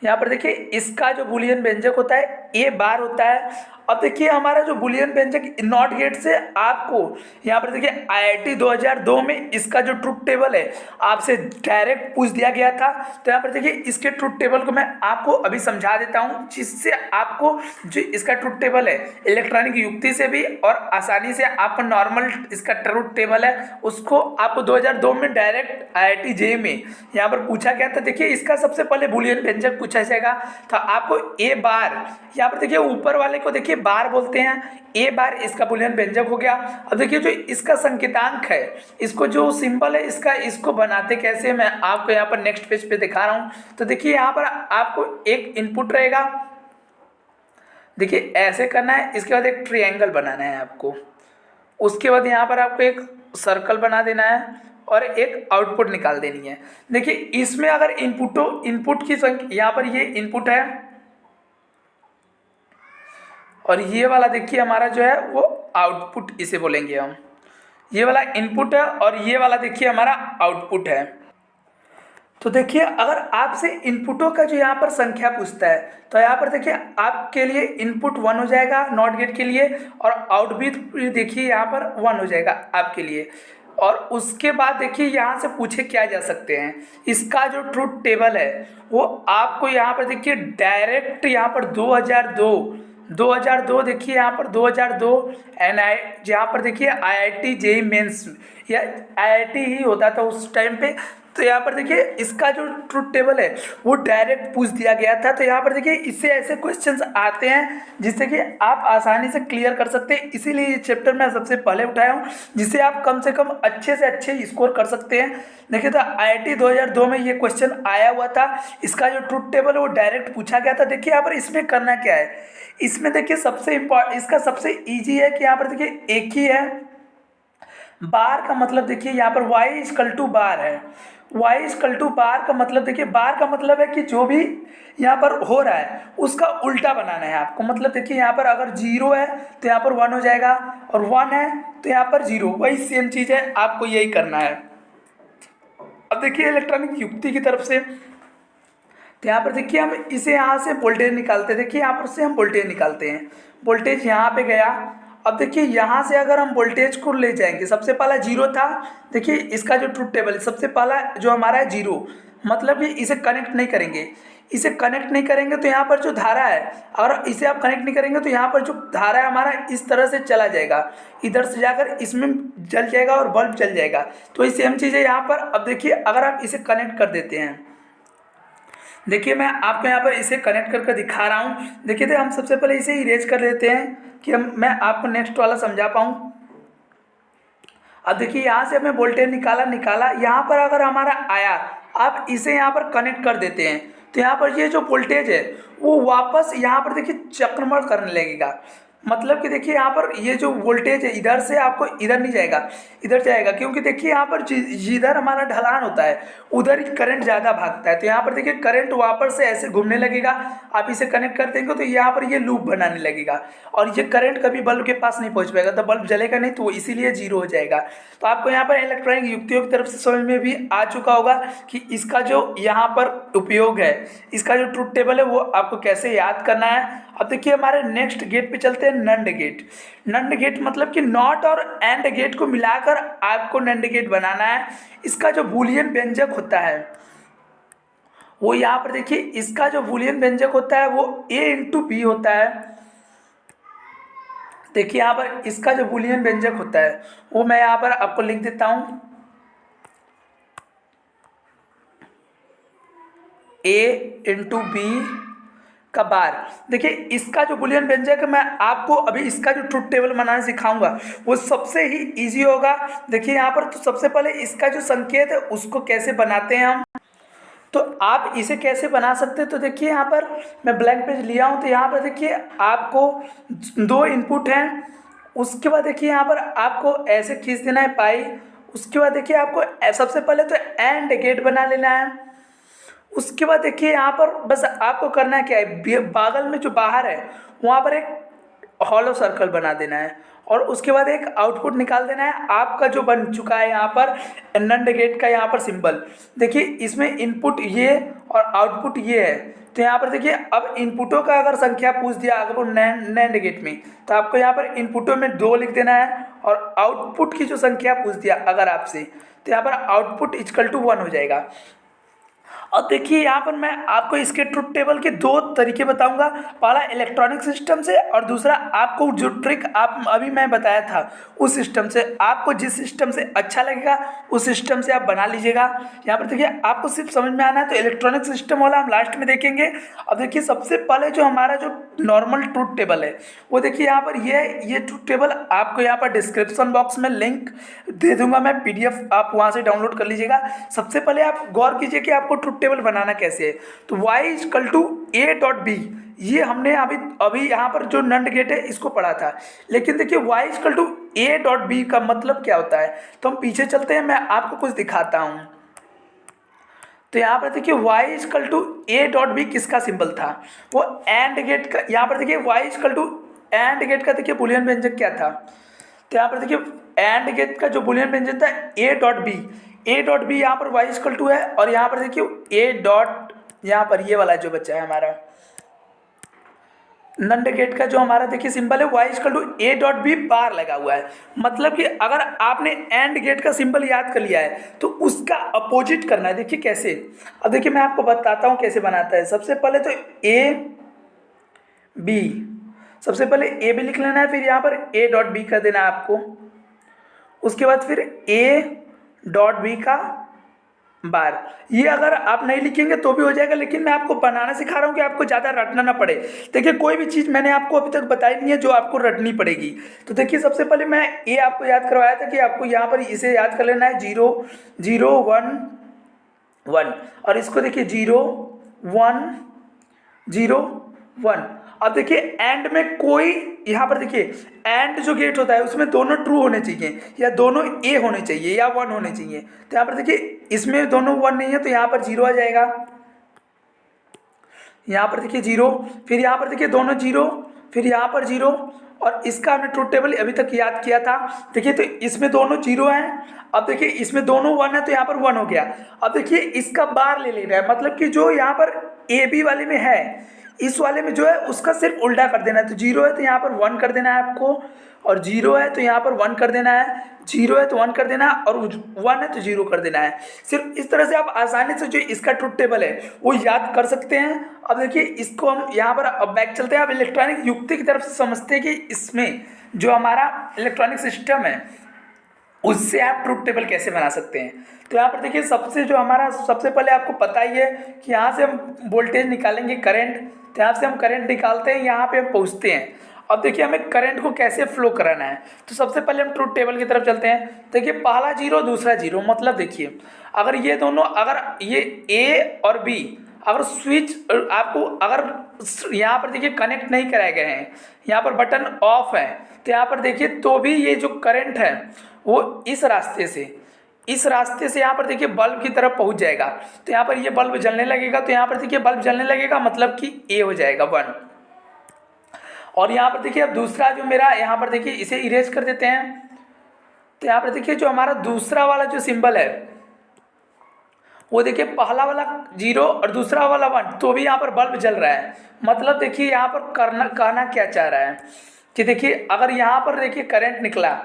यहाँ पर देखिए इसका जो बुलियन व्यंजक होता है ए बार होता है। अब देखिए हमारा जो बुलियन व्यंजक नॉट गेट से आपको यहाँ पर देखिए आईआईटी 2002 में इसका जो ट्रुथ टेबल है आपसे डायरेक्ट पूछ दिया गया था। तो यहाँ पर देखिए इसके ट्रुथ टेबल को मैं आपको अभी समझा देता हूँ, जिससे आपको जो इसका ट्रुथ टेबल है इलेक्ट्रॉनिक युक्ति से भी और आसानी से आपको नॉर्मल इसका ट्रुथ टेबल है उसको आपको 2002 में डायरेक्ट आईआईटी जेईई में यहाँ पर पूछा गया था। देखिए इसका सबसे पहले बुलियन व्यंजक पूछा जाएगा, तो आपको ए बार यहाँ पर देखिए ऊपर वाले को देखिए बार बोलते हैं, ए बार इसका बुलियन व्यंजक हो गया। अब देखिए जो इसका संकेतांक है, इसको जो सिंबल है इसका, इसको बनाते कैसे मैं आपको यहाँ पर नेक्स्ट पेज पे दिखा रहा हूँ। तो देखिए यहाँ पर आपको एक इनपुट रहेगा, देखिए ऐसे करना है, इसके बाद एक ट्रायंगल बनाना है आपको, उसके बाद यहाँ पर आपको एक सर्कल बना देना है और एक आउटपुट निकाल देनी है। देखिए इसमें अगर इनपुट की संख्या, यहाँ पर ये इनपुट है और ये वाला देखिए हमारा जो है वो आउटपुट इसे बोलेंगे हम, ये वाला इनपुट है और ये वाला देखिए हमारा आउटपुट है। तो देखिए अगर आपसे इनपुटों का जो यहाँ पर संख्या पूछता है तो यहाँ पर देखिए आपके लिए इनपुट 1 हो जाएगा नॉट गेट के लिए, और आउटपुट देखिए यहाँ पर 1 हो जाएगा आपके लिए। और उसके बाद देखिए यहाँ से पूछे क्या जा सकते हैं, इसका जो ट्रुथ टेबल है वो आपको यहाँ पर देखिए डायरेक्ट यहाँ पर 2002 देखिए यहाँ पर 2002 जहाँ पर देखिए आईआईटी जेईई मेंस या आईआईटी ही होता था उस टाइम पे। तो यहाँ पर देखिए इसका जो ट्रुथ टेबल है वो डायरेक्ट पूछ दिया गया था। तो यहाँ पर देखिए इससे ऐसे क्वेश्चंस आते हैं जिससे कि आप आसानी से क्लियर कर सकते हैं, इसीलिए ये चैप्टर मैं सबसे पहले उठाया हूँ, जिससे आप कम से कम अच्छे से अच्छे स्कोर कर सकते हैं। देखिए तो आईआईटी 2002 में ये क्वेश्चन आया हुआ था, इसका जो ट्रुथ टेबल है वो डायरेक्ट पूछा गया था। देखिए यहाँ पर इसमें करना क्या है, इसमें देखिए सबसे इम्पोर्टेंट, इसका सबसे ईजी है कि यहाँ पर देखिए एक ही है, बार का मतलब देखिए यहाँ पर y बार है, y बार का मतलब देखिए, बार का मतलब है कि जो भी यहाँ पर हो रहा है उसका उल्टा बनाना है आपको। मतलब देखिए यहाँ पर अगर 0 है तो यहाँ पर 1 हो जाएगा, और 1 है तो यहाँ पर 0, वही सेम चीज़ है, आपको यही करना है। अब देखिए इलेक्ट्रॉनिक युक्ति की तरफ से, तो यहाँ पर देखिए हम इसे यहाँ से वोल्टेज निकालते हैं, देखिए यहाँ पर से हम वोल्टेज निकालते हैं, वोल्टेज यहाँ पे गया। अब देखिए यहाँ से अगर हम वोल्टेज को ले जाएंगे, सबसे पहला 0 था, देखिए इसका जो ट्रुथ टेबल है सबसे पहला जो हमारा है 0, मतलब कि इसे कनेक्ट नहीं करेंगे, इसे कनेक्ट नहीं करेंगे तो यहाँ पर जो धारा है, अगर इसे आप कनेक्ट नहीं करेंगे तो यहाँ पर जो धारा है हमारा इस तरह से चला जाएगा, इधर से जाकर इसमें जल जाएगा और बल्ब जल जाएगा। तो ये सेम चीज़ है यहाँ पर। अब देखिए अगर आप इसे कनेक्ट कर देते हैं, देखिए मैं आपको यहाँ पर इसे कनेक्ट करके दिखा रहा हूँ। देखिए तो हम सबसे पहले इसे इरेज कर लेते हैं कि मैं आपको नेक्स्ट वाला समझा पाऊँ। अब देखिए यहाँ से हमें वोल्टेज निकाला, यहाँ पर अगर हमारा आया, आप इसे यहाँ पर कनेक्ट कर देते हैं तो यहाँ पर ये जो वोल्टेज है वो वापस यहाँ पर देखिए चक्रमण करने लगेगा। मतलब कि देखिए यहाँ पर ये जो वोल्टेज है इधर से आपको इधर नहीं जाएगा, इधर जाएगा, क्योंकि देखिए यहाँ पर जिधर हमारा ढलान होता है उधर ही करंट ज़्यादा भागता है। तो यहाँ पर देखिए करंट वापस से ऐसे घूमने लगेगा, आप इसे कनेक्ट कर देंगे तो यहाँ पर ये लूप बनाने लगेगा और ये करंट कभी बल्ब के पास नहीं पहुँच पाएगा, तो बल्ब जलेगा नहीं, तो इसीलिए 0 हो जाएगा। तो आपको यहाँ पर इलेक्ट्रॉनिक युक्तियों की तरफ से समझ में भी आ चुका होगा कि इसका जो यहाँ पर उपयोग है, इसका जो ट्रुथ टेबल है वो आपको कैसे याद करना है। अब देखिए हमारे नेक्स्ट गेट पे चलते हैं, नंड गेट। नंड गेट मतलब कि नॉट और एंड गेट को मिलाकर आपको नंड गेट बनाना है। इसका जो बूलियन व्यंजक होता है वो यहाँ पर देखिए, इसका जो बूलियन व्यंजक होता है वो a/b होता है। देखिए यहाँ पर इसका जो बूलियन व्यंजक होता है वो मैं यहाँ पर आपको लिख देता हूँ, a/b का बार। देखिए इसका जो बुलियन व्यंजक है मैं आपको अभी इसका जो ट्रुथ टेबल बनाना सिखाऊंगा वो सबसे ही इजी होगा। देखिए यहाँ पर तो सबसे पहले इसका जो संकेत है उसको कैसे बनाते हैं हम, तो आप इसे कैसे बना सकते हैं। तो देखिए यहाँ पर मैं ब्लैंक पेज लिया हूँ, तो यहाँ पर देखिए आपको 2 इनपुट हैं, उसके बाद देखिए यहाँ पर आपको ऐसे खींच देना है पाई। उसके बाद देखिए आपको सबसे पहले तो एंड गेट बना लेना है। उसके बाद देखिए यहाँ पर बस आपको करना क्या है, बागल में जो बाहर है वहाँ पर एक हॉलो सर्कल बना देना है और उसके बाद एक आउटपुट निकाल देना है आपका जो बन चुका है यहाँ पर नंड गेट का यहाँ पर सिंबल। देखिए इसमें इनपुट ये और आउटपुट ये है। तो यहाँ पर देखिए अब इनपुटों का अगर संख्या पूछ दिया अगर वो नैंड गेट में, तो आपको यहाँ पर इनपुटों में 2 लिख देना है और आउटपुट की जो संख्या पूछ दिया अगर आपसे, तो यहाँ पर आउटपुट इक्वल टू 1 हो जाएगा। और देखिए यहाँ पर मैं आपको इसके ट्रुथ टेबल के 2 तरीके बताऊंगा, पहला इलेक्ट्रॉनिक सिस्टम से और दूसरा आपको जो ट्रिक आप अभी मैं बताया था उस सिस्टम से। आपको जिस सिस्टम से अच्छा लगेगा उस सिस्टम से आप बना लीजिएगा। यहाँ पर देखिए आपको सिर्फ समझ में आना है, तो इलेक्ट्रॉनिक सिस्टम वाला हम लास्ट में देखेंगे। अब देखिए सबसे पहले जो हमारा जो नॉर्मल ट्रुथ टेबल है वो देखिए यहाँ पर ये ट्रुथ टेबल आपको यहाँ पर डिस्क्रिप्शन बॉक्स में लिंक दे दूंगा मैं, PDF आप वहाँ से डाउनलोड कर लीजिएगा। सबसे पहले आप गौर कीजिए कि आपको ट्रुथ टेबल बनाना कैसे है। तो y इक्वल टू a.b, ये हमने अभी यहाँ पर जो नंड गेट है इसको पढ़ा था, लेकिन देखिए y इक्वल टू a.b का मतलब क्या होता है। तो हम पीछे चलते हैं, मैं आपको कुछ दिखाता हूँ। तो यहाँ पर देखिए y इक्वल टू a.b किसका सिंबल था, वो एंड गेट का। यहाँ पर देखिए y equal to and gate का देखिए बुलियन व्यंजक क्या था। तो यहाँ पर देखिए एंड गेट का जो बुलियन व्यंजक था a.b यहाँ पर y इक्वल टू है, और यहाँ पर देखिए यहाँ पर ये वाला जो बच्चा है हमारा नंड गेट का जो हमारा देखिए सिंबल है y इक्वल टू a.b बार लगा हुआ है। मतलब कि अगर आपने एंड गेट का सिंबल याद कर लिया है तो उसका अपोजिट करना है। देखिए कैसे, अब देखिए मैं आपको बताता हूँ कैसे बनाता है। सबसे पहले तो a b, सबसे पहले a b लिख लेना है, फिर यहाँ पर a.b कर देना है आपको। उसके बाद फिर a.b का बार, ये अगर आप नहीं लिखेंगे तो भी हो जाएगा, लेकिन मैं आपको बनाना सिखा रहा हूँ कि आपको ज़्यादा रटना ना पड़े। देखिए कोई भी चीज़ मैंने आपको अभी तक बताई नहीं है जो आपको रटनी पड़ेगी। तो देखिए सबसे पहले मैं ये आपको याद करवाया था कि आपको यहाँ पर इसे याद कर लेना है 0 0 1 1, और इसको देखिए 0 1 0 1। अब देखिए एंड में कोई यहाँ पर देखिए एंड जो गेट होता है उसमें दोनों ट्रू होने चाहिए या दोनों ए होने चाहिए या 1 होने चाहिए। तो यहाँ पर देखिए इसमें दोनों 1 नहीं है तो यहाँ पर 0 आ जाएगा। यहाँ पर देखिए 0, फिर यहाँ पर देखिए दोनों 0, फिर यहाँ पर 0, और इसका हमने ट्रुथ टेबल अभी तक याद किया था। देखिए तो इसमें दोनों 0 हैं। अब देखिए इसमें दोनों 1 है तो यहाँ पर 1 हो गया। अब देखिए इसका बार ले लेना है, मतलब कि जो यहाँ पर AB वाले में है इस वाले में जो है उसका सिर्फ उल्टा कर देना है। तो 0 है तो यहाँ पर 1 कर देना है आपको, और 0 है तो यहाँ पर 1 कर देना है, 0 है तो 1 कर देना है, और 1 है तो 0 कर देना है। सिर्फ इस तरह से आप आसानी से जो इसका ट्रुथ टेबल है वो याद कर सकते हैं। अब देखिए इसको हम यहाँ पर अब बैक चलते हैं। अब इलेक्ट्रॉनिक युक्ति की तरफ से समझते हैं कि इसमें जो हमारा इलेक्ट्रॉनिक सिस्टम है उससे आप ट्रुथ टेबल कैसे बना सकते हैं। तो यहाँ पर देखिए सबसे पहले आपको पता ही है कि यहाँ से हम वोल्टेज निकालेंगे करंट। तो यहाँ से हम करंट निकालते हैं, यहाँ पे हम पहुँचते हैं। अब देखिए हमें करंट को कैसे फ्लो कराना है। तो सबसे पहले हम ट्रुथ टेबल की तरफ चलते हैं। देखिए पहला 0 दूसरा 0, मतलब देखिए अगर ये दोनों अगर ये A और B अगर स्विच आपको अगर यहाँ पर देखिए कनेक्ट नहीं कराए गए हैं, यहाँ पर बटन ऑफ है, तो यहाँ पर देखिए तो भी ये जो करंट है वो इस रास्ते से यहाँ पर देखिए बल्ब की तरफ पहुँच जाएगा। तो यहाँ पर ये बल्ब जलने लगेगा, तो यहाँ पर देखिए बल्ब जलने लगेगा, मतलब कि A हो जाएगा 1। और यहाँ पर देखिए अब दूसरा जो मेरा यहाँ पर देखिए इसे इरेज कर देते हैं। तो यहाँ पर देखिए जो हमारा दूसरा वाला जो सिंबल है वो देखिए पहला वाला 0 और दूसरा वाला 1, तो भी यहाँ पर बल्ब जल रहा है। मतलब देखिए यहाँ पर कहना क्या चाह रहा है कि देखिए अगर यहाँ पर देखिए करंट निकला,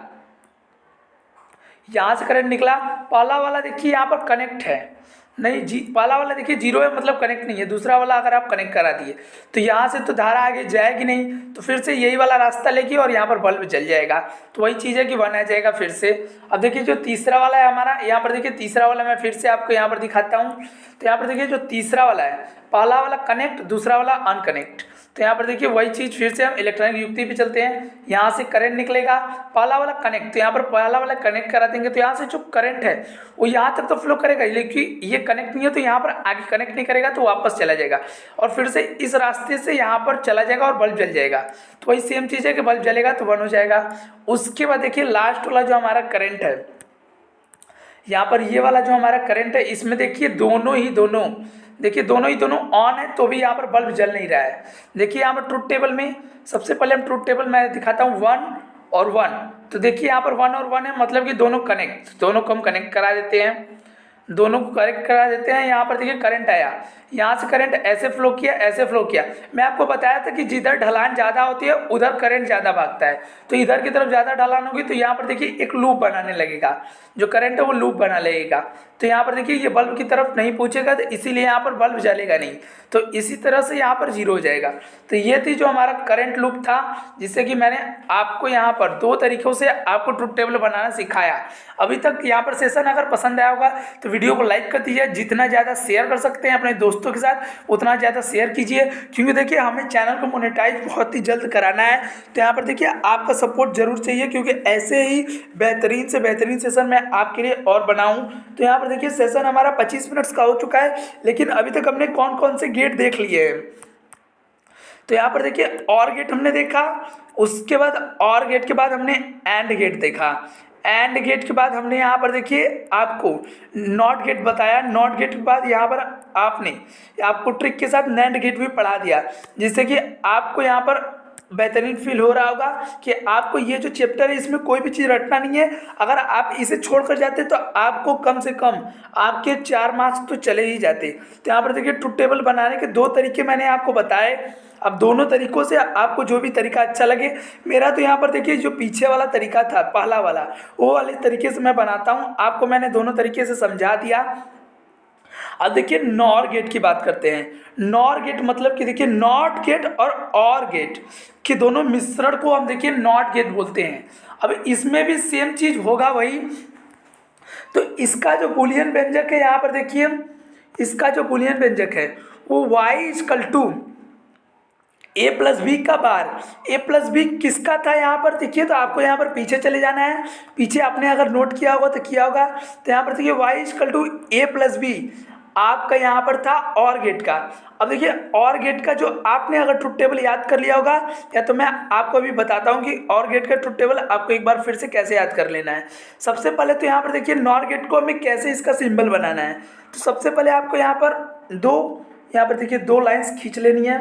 यहाँ से करंट निकला, पहला वाला देखिए यहाँ पर कनेक्ट है नहीं पहला वाला देखिए 0 है मतलब कनेक्ट नहीं है। दूसरा वाला अगर आप कनेक्ट करा दिए तो यहाँ से तो धारा आगे जाएगी नहीं, तो फिर से यही वाला रास्ता लेगी और यहाँ पर बल्ब जल जाएगा। तो वही चीज़ है कि 1 आ जाएगा फिर से। अब देखिए जो तीसरा वाला है हमारा, यहाँ पर देखिए तीसरा वाला मैं फिर से आपको यहाँ पर दिखाता हूँ। तो यहाँ पर देखिए जो तीसरा वाला है, पहला वाला कनेक्ट दूसरा वाला अनकनेक्ट। तो यहाँ पर देखिए वही चीज़ फिर से हम इलेक्ट्रॉनिक युक्ति पे चलते हैं। यहाँ से करंट निकलेगा, पहला वाला कनेक्ट, तो यहाँ पर पहला वाला कनेक्ट करा देंगे तो यहाँ से जो करंट है वो यहाँ तक तो फ्लो करेगा, लेकिन ये कनेक्ट नहीं है तो यहाँ पर आगे कनेक्ट नहीं करेगा तो वापस चला जाएगा और फिर से इस रास्ते से यहाँ पर चला जाएगा और बल्ब जल जाएगा। तो वही सेम चीज़ है कि बल्ब जलेगा तो 1 हो जाएगा। उसके बाद देखिए लास्ट वाला जो हमारा करंट है, यहाँ पर ये वाला जो हमारा करंट है इसमें देखिए दोनों देखिए दोनों ही दोनों ऑन है तो भी यहाँ पर बल्ब जल नहीं रहा है। देखिए यहाँ पर ट्रुथ टेबल में सबसे पहले हम ट्रुथ टेबल मैं दिखाता हूँ 1 और 1। तो देखिए यहाँ पर 1 और 1 है, मतलब कि दोनों कनेक्ट, दोनों को हम कनेक्ट करा देते हैं, दोनों को कनेक्ट करा देते हैं। यहाँ पर देखिए करंट आया, यहाँ से करंट ऐसे फ्लो किया, ऐसे फ्लो किया। मैं आपको बताया था कि जिधर ढलान ज़्यादा होती है उधर करंट ज़्यादा भागता है, तो इधर की तरफ ज़्यादा ढलान होगी तो यहाँ पर देखिए एक लूप बनाने लगेगा, जो करंट है वो लूप बना लगेगा। तो यहाँ पर देखिए ये बल्ब की तरफ नहीं पहुँचेगा, तो इसीलिए यहाँ पर बल्ब जलेगा नहीं। तो इसी तरह से यहाँ पर जीरो हो जाएगा। तो ये थी जो हमारा करंट लूप था, जिससे कि मैंने आपको यहाँ पर 2 तरीक़ों से आपको ट्रुथ टेबल बनाना सिखाया। अभी तक यहाँ पर सेशन अगर पसंद आया होगा तो वीडियो को लाइक कर दीजिए, जितना ज़्यादा शेयर कर सकते हैं अपने दोस्तों के साथ उतना ज़्यादा शेयर कीजिए, क्योंकि देखिए हमें चैनल को मोनेटाइज बहुत ही जल्द कराना है। तो यहाँ पर देखिए आपका सपोर्ट जरूर चाहिए, क्योंकि ऐसे ही बेहतरीन से बेहतरीन सेशन मैं आपके लिए और बनाऊँ। तो यहाँ पर देखिए सेशन हमारा 25 मिनट्स का हो चुका है, लेकिन अभी तक हमने कौन कौन से गेट देख लिए हैं। तो यहाँ पर देखिए और गेट हमने देखा, उसके बाद और गेट के बाद हमने एंड गेट देखा, एंड गेट के बाद हमने यहाँ पर देखिए आपको नॉट गेट बताया, नॉट गेट के बाद यहाँ पर आपने आपको ट्रिक के साथ नैंड गेट भी पढ़ा दिया, जिससे कि आपको यहाँ पर बेहतरीन फील हो रहा होगा कि आपको ये जो चैप्टर है इसमें कोई भी चीज़ रटना नहीं है। अगर आप इसे छोड़ कर जाते तो आपको कम से कम आपके 4 मार्क्स तो चले ही जाते। तो यहाँ पर देखिए ट्रुथ टेबल बनाने के 2 तरीके मैंने आपको बताए। अब दोनों तरीक़ों से आपको जो भी तरीका अच्छा लगे, मेरा तो यहाँ पर देखिए जो पीछे वाला तरीका था पहला वाला, वो वाले तरीके से मैं बनाता हूँ। आपको मैंने दोनों तरीके से समझा दिया। अब देखिए नॉर गेट की बात करते हैं। नॉर गेट मतलब कि देखिए नॉट गेट और गेट के दोनों मिश्रण को हम देखिए नॉट गेट बोलते हैं। अब इसमें भी सेम चीज़ होगा वही। तो इसका जो बूलियन व्यंजक है यहाँ पर देखिए, इसका जो बूलियन व्यंजक है वो y = a + b का बार। a + b किसका था यहाँ पर देखिए, तो आपको यहाँ पर पीछे चले जाना है। पीछे आपने अगर नोट किया होगा तो किया होगा। तो यहाँ पर देखिए y = a + b आपका यहाँ पर था और गेट का। अब देखिए और गेट का जो आपने अगर ट्रुथ टेबल याद कर लिया होगा, या तो मैं आपको अभी बताता हूँ कि और गेट का ट्रुथ टेबल आपको एक बार फिर से कैसे याद कर लेना है। सबसे पहले तो यहाँ पर देखिए नॉर गेट को हमें कैसे इसका सिंबल बनाना है। तो सबसे पहले आपको यहाँ पर देखिए 2 लाइन्स खींच लेनी है,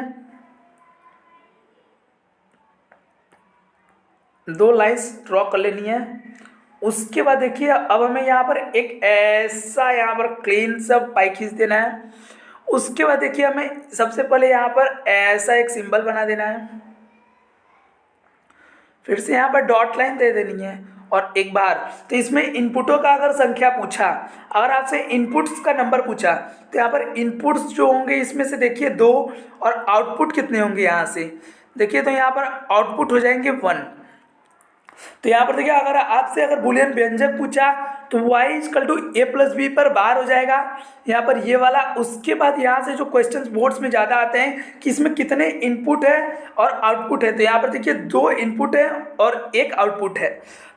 2 लाइन्स ड्रॉ कर लेनी है। उसके बाद देखिए अब हमें यहाँ पर एक ऐसा यहाँ पर क्लीन सा पाई खींच देना है। उसके बाद देखिए हमें सबसे पहले यहाँ पर ऐसा एक सिंबल बना देना है, फिर से यहाँ पर डॉट लाइन दे देनी है और एक बार। तो इसमें इनपुटों का अगर संख्या पूछा, अगर आपसे इनपुट्स का नंबर पूछा, तो यहाँ पर इनपुट्स जो होंगे इसमें से देखिए 2 और आउटपुट कितने होंगे यहाँ से देखिए, तो यहाँ पर आउटपुट हो जाएंगे 1। तो यहाँ पर देखिए अगर बूलियन व्यंजक पूछा तो y = a + b पर बार हो जाएगा यहाँ पर ये वाला। उसके बाद यहाँ से जो क्वेश्चंस बोर्ड्स में ज़्यादा आते हैं कि इसमें कितने इनपुट है और आउटपुट है, तो यहाँ पर देखिए 2 इनपुट है और 1 आउटपुट है।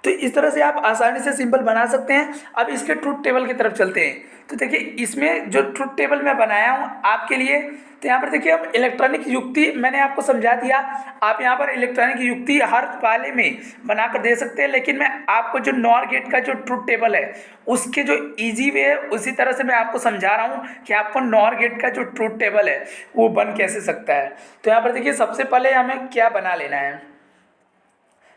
तो इस तरह से आप आसानी से सिंबल बना सकते हैं। अब इसके ट्रुथ टेबल की तरफ चलते हैं। तो देखिए इसमें जो ट्रुथ टेबल मैं बनाया हूँ आपके लिए, तो यहाँ पर देखिए हम इलेक्ट्रॉनिक युक्ति मैंने आपको समझा दिया। आप यहाँ पर इलेक्ट्रॉनिक युक्ति हर वाले में बना कर दे सकते हैं, लेकिन मैं आपको जो नॉर गेट का जो ट्रुथ टेबल है उसके जो इजी वे है उसी तरह से मैं आपको समझा रहा हूँ कि आपको नॉर गेट का जो ट्रुथ टेबल है वो बन कैसे सकता है। तो यहाँ पर देखिए सबसे पहले हमें क्या बना लेना है,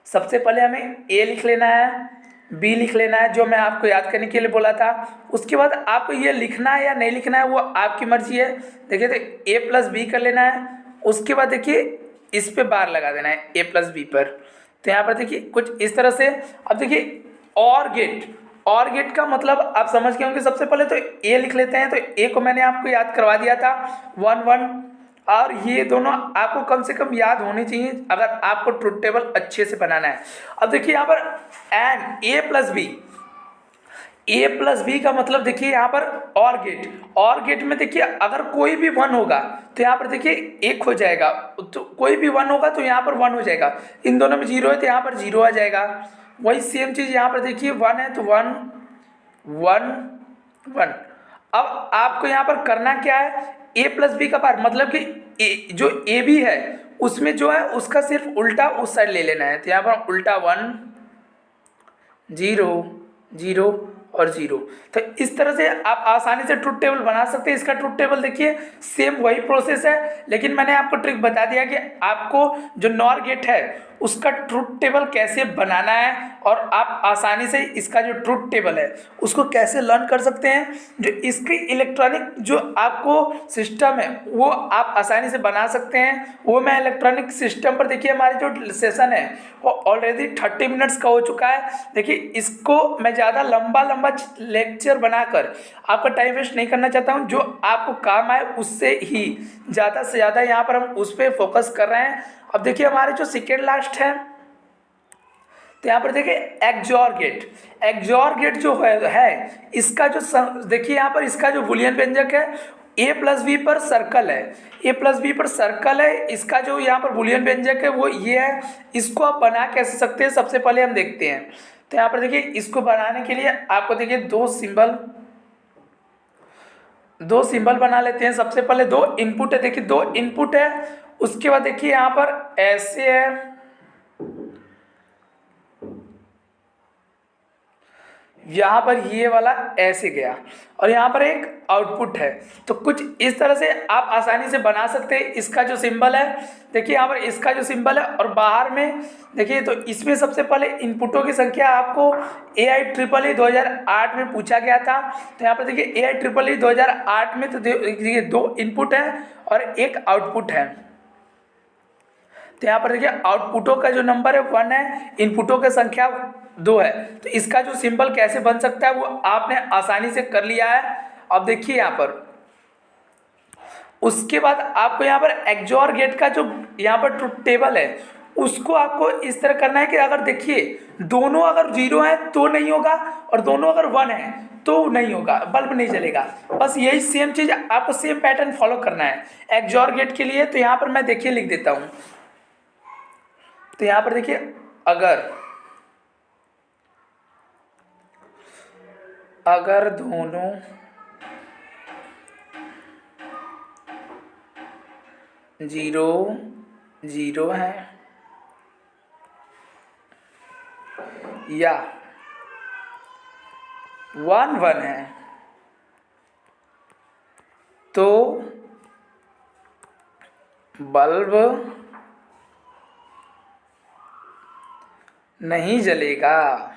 सबसे पहले हमें a लिख लेना है, b लिख लेना है जो मैं आपको याद करने के लिए बोला था। उसके बाद आपको ये लिखना है या नहीं लिखना है वो आपकी मर्जी है। देखिए तो a + b कर लेना है। उसके बाद देखिए इस पे बार लगा देना है a + b पर। तो यहाँ पर देखिए कुछ इस तरह से। अब देखिए और गेट का मतलब आप समझ गए होंगे। सबसे पहले तो a लिख लेते हैं। तो a को मैंने आपको याद करवा दिया था 1 1, और ये दोनों आपको कम से कम याद होने चाहिए अगर आपको ट्रुथ टेबल अच्छे से बनाना है। अब देखिए यहाँ पर एंड a + b का मतलब देखिए यहाँ पर और गेट में देखिए अगर कोई भी 1 होगा तो यहाँ पर देखिए 1 हो जाएगा, तो कोई भी 1 होगा तो यहाँ पर 1 हो जाएगा। इन दोनों में 0 है तो यहाँ पर 0 आ जाएगा। वही सेम चीज़ यहाँ पर देखिए 1 है तो 1 1 1। अब आपको यहाँ पर करना क्या है, a + b का बार मतलब कि जो a b है उसमें जो है उसका सिर्फ उल्टा उस साइड ले लेना है। तो यहाँ पर उल्टा 1 0 0 और 0। तो इस तरह से आप आसानी से ट्रुथ टेबल बना सकते हैं। इसका ट्रुथ टेबल देखिए सेम वही प्रोसेस है, लेकिन मैंने आपको ट्रिक बता दिया कि आपको जो नॉर गेट है उसका ट्रुथ टेबल कैसे बनाना है और आप आसानी से इसका जो ट्रुथ टेबल है उसको कैसे लर्न कर सकते हैं। जो इसकी इलेक्ट्रॉनिक जो आपको सिस्टम है वो आप आसानी से बना सकते हैं। वो मैं इलेक्ट्रॉनिक सिस्टम पर देखिए हमारी जो सेशन है वो ऑलरेडी 30 मिनट्स का हो चुका है। देखिए इसको मैं ज़्यादा लंबा लेक्चर बनाकर आपका टाइम वेस्ट नहीं करना चाहता हूँ। जो आपको काम आए उससे ही ज़्यादा से ज़्यादा यहाँ पर हम उस पर फोकस कर रहे हैं। अब देखिए हमारे जो सेकेंड लास्ट है तो यहाँ पर देखिए एक्सॉर गेट जो है इसका जो देखिए यहाँ पर इसका जो बूलियन व्यंजक है a+b पर सर्कल है, a+b पर सर्कल है। इसका जो यहाँ पर बूलियन व्यंजक है वो ये है। इसको आप बना कैसे सकते हैं सबसे पहले हम देखते हैं। तो यहाँ पर देखिए इसको बनाने के लिए आपको देखिए दो सिंबल बना लेते हैं। सबसे पहले दो इनपुट है, देखिए दो इनपुट है। उसके बाद देखिए यहाँ पर ऐसे है, यहाँ पर ये वाला ऐसे गया और यहाँ पर एक आउटपुट है। तो कुछ इस तरह से आप आसानी से बना सकते हैं। इसका जो सिंबल है देखिए यहाँ पर इसका जो सिंबल है और बाहर में देखिए तो इसमें सबसे पहले इनपुटों की संख्या आपको AIEEE 2008 में पूछा गया था। तो यहाँ पर देखिए AIEEE 2008 में तो देखिए दो इनपुट है और एक आउटपुट है। तो यहाँ पर देखिए आउटपुटों का जो नंबर है 1 है, इनपुटों की संख्या 2 है। तो इसका जो सिंबल कैसे बन सकता है वो आपने आसानी से कर लिया है। अब देखिए यहाँ पर उसके बाद आपको यहाँ पर एक्सॉर गेट का जो यहाँ पर ट्रुथ टेबल है उसको आपको इस तरह करना है कि अगर देखिए दोनों अगर 0 है तो नहीं होगा और दोनों अगर 1 है तो नहीं होगा, बल्ब नहीं जलेगा। बस यही सेम चीज़ आपको सेम पैटर्न फॉलो करना है एक्सॉर गेट के लिए। तो यहाँ पर मैं देखिए लिख देता हूँ। तो यहाँ पर देखिए अगर दोनों जीरो हैं या 1 है तो बल्ब नहीं जलेगा।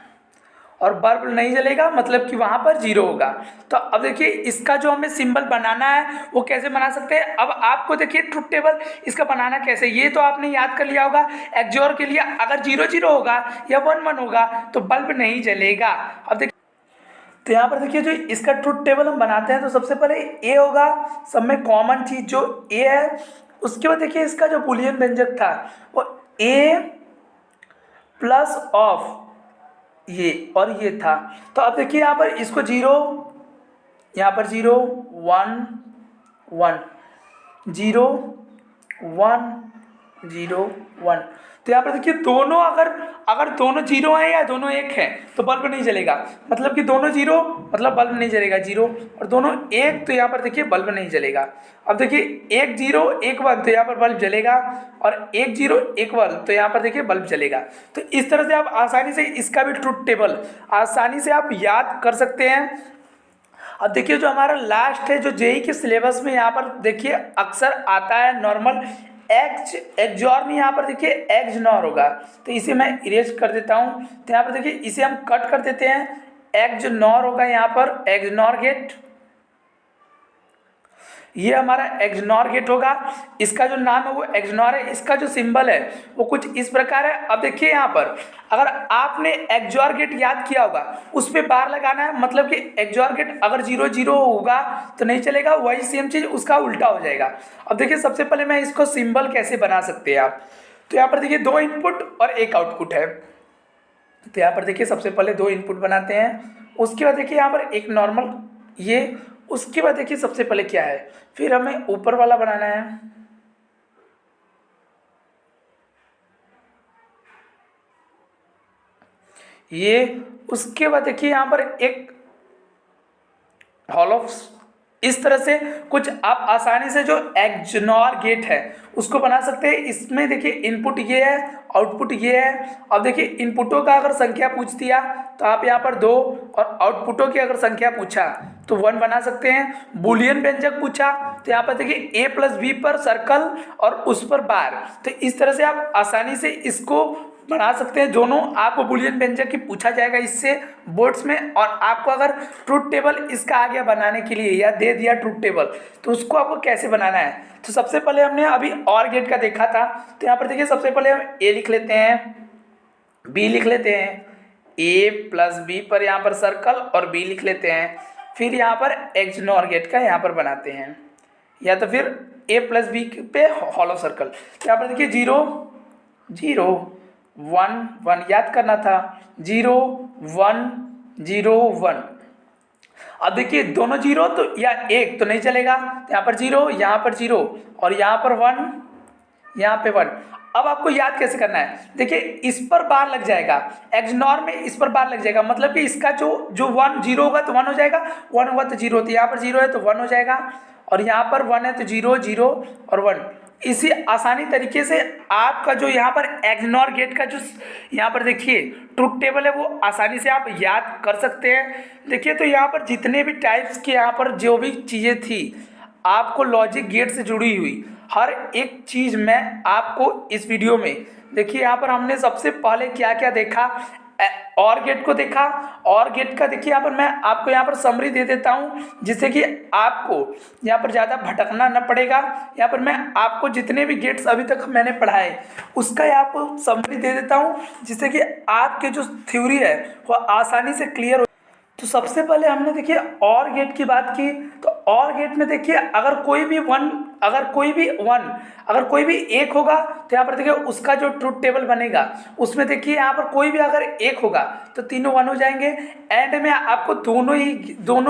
और बल्ब नहीं जलेगा मतलब कि वहाँ पर 0 होगा। तो अब देखिए इसका जो हमें सिंबल बनाना है वो कैसे बना सकते हैं। अब आपको देखिए ट्रुथ टेबल इसका बनाना कैसे, ये तो आपने याद कर लिया होगा। एक्सॉर के लिए अगर 0 होगा या 1 होगा तो बल्ब नहीं जलेगा। अब देखिए तो यहाँ पर देखिए जो इसका ट्रुथ टेबल हम बनाते हैं तो सबसे पहले ए होगा, सब में कॉमन चीज़ जो ए है। उसके बाद देखिए इसका जो बूलियन व्यंजक था वो a प्लस ऑफ ये और ये था। तो अब देखिए यहाँ पर इसको 0, यहाँ पर 0 1 1 0 1 0 1। तो यहाँ पर देखिए दोनों अगर दोनों 0 हैं या दोनों 1 हैं तो बल्ब नहीं जलेगा। मतलब कि दोनों 0 मतलब बल्ब नहीं जलेगा 0, और दोनों 1 तो यहाँ पर देखिए बल्ब नहीं जलेगा। अब देखिए 1 0 1 1 तो यहाँ पर बल्ब जलेगा और 1 0 1 1 तो यहाँ पर देखिए बल्ब जलेगा। तो इस तरह से आप आसानी से इसका भी ट्रुथ टेबल आसानी से आप याद कर सकते हैं। अब देखिए जो हमारा लास्ट है जो जेई के सिलेबस में यहाँ पर देखिए अक्सर आता है नॉर्मल एक्सॉर में यहाँ पर देखिए एक्सनॉर होगा। तो इसे मैं इरेज कर देता हूँ। तो यहाँ पर देखिए इसे हम कट कर देते हैं, एक्सनॉर होगा यहाँ पर एक्सनॉर गेट। ये हमारा एक्सनॉर गेट होगा। इसका जो नाम है वो एक्सनॉर है। इसका जो सिंबल है वो कुछ इस प्रकार है। अब देखिए यहाँ पर अगर आपने एक्सॉर गेट याद किया होगा उस पर बार लगाना है, मतलब कि एक्सॉर गेट अगर 0 0 होगा तो नहीं चलेगा, वही सेम चीज़ उसका उल्टा हो जाएगा। अब देखिए सबसे पहले मैं इसको सिंबल कैसे बना सकते हैं आप। तो यहाँ पर देखिए 2 इनपुट और 1 आउटपुट है। तो यहाँ पर देखिए सबसे पहले 2 इनपुट बनाते हैं। उसके बाद देखिए यहाँ पर एक नॉर्मल ये, उसके बाद देखिए सबसे पहले क्या है, फिर हमें ऊपर वाला बनाना है। ये उसके बाद देखिए यहाँ पर एक हॉल इस तरह से कुछ आप आसानी से जो एक्सनॉर गेट है उसको बना सकते हैं। इसमें देखिए इनपुट ये है, आउटपुट ये है। अब देखिए इनपुटों का अगर संख्या पूछ दिया तो आप यहाँ पर 2 और आउटपुटों की अगर संख्या पूछा तो 1 बना सकते हैं। बूलियन व्यंजक पूछा तो यहाँ पर देखिए a प्लस बी पर सर्कल और उस पर बार, तो इस तरह से आप आसानी से इसको बना सकते हैं। दोनों आपको बूलियन व्यंजक की पूछा जाएगा इससे बोर्ड्स में, और आपको अगर ट्रूथ टेबल इसका आ गया बनाने के लिए या दे दिया ट्रूथ टेबल, तो उसको आपको कैसे बनाना है। तो सबसे पहले हमने अभी और गेट का देखा था, तो यहाँ पर देखिए सबसे पहले हम a लिख लेते हैं, b लिख लेते हैं, a प्लस बी पर यहाँ पर सर्कल और b लिख लेते हैं। फिर यहाँ पर एक्सनॉर गेट का यहाँ पर बनाते हैं, या तो फिर a प्लस बी पे हॉलो सर्कल। तो यहाँ पर देखिए 0 0 1 1 याद करना था, 0 1 0 1। अब देखिए दोनों 0 तो या 1 तो नहीं चलेगा, यहाँ पर 0 यहाँ पर 0 और यहाँ पर 1 यहाँ पे 1। अब आपको याद कैसे करना है, देखिए इस पर बार लग जाएगा, एक्सनॉर में इस पर बार लग जाएगा, मतलब कि इसका जो 1 0 होगा तो 1 हो जाएगा, 1 होगा तो 0, तो यहाँ पर 0 है तो 1 हो जाएगा, और यहाँ पर 1 है तो 0 0 और 1। इसी आसानी तरीके से आपका जो यहाँ पर एक्सनॉर गेट का जो यहाँ पर देखिए ट्रूथ टेबल है वो आसानी से आप याद कर सकते हैं। देखिए तो यहाँ पर जितने भी टाइप्स के यहाँ पर जो भी चीज़ें थी आपको लॉजिक गेट से जुड़ी हुई हर एक चीज़ मैं आपको इस वीडियो में, देखिए यहाँ पर हमने सबसे पहले क्या क्या देखा, और गेट को देखा। और गेट का देखिए यहाँ पर मैं आपको यहाँ पर समरी दे देता हूँ, जिससे कि आपको यहाँ पर ज़्यादा भटकना न पड़ेगा। यहाँ पर मैं आपको जितने भी गेट्स अभी तक मैंने पढ़ाए उसका यहाँ आपको समरी दे देता हूँ, जिससे कि आपके जो थ्योरी है वो आसानी से क्लियर हो। तो सबसे पहले हमने देखिए और गेट की बात की, तो और गेट में देखिए अगर कोई भी 1 अगर कोई भी 1 होगा तो यहाँ पर देखिए उसका जो ट्रूथ टेबल बनेगा उसमें देखिए यहाँ पर कोई भी अगर 1 होगा तो तीनों 1 हो जाएंगे। एंड में आपको दोनों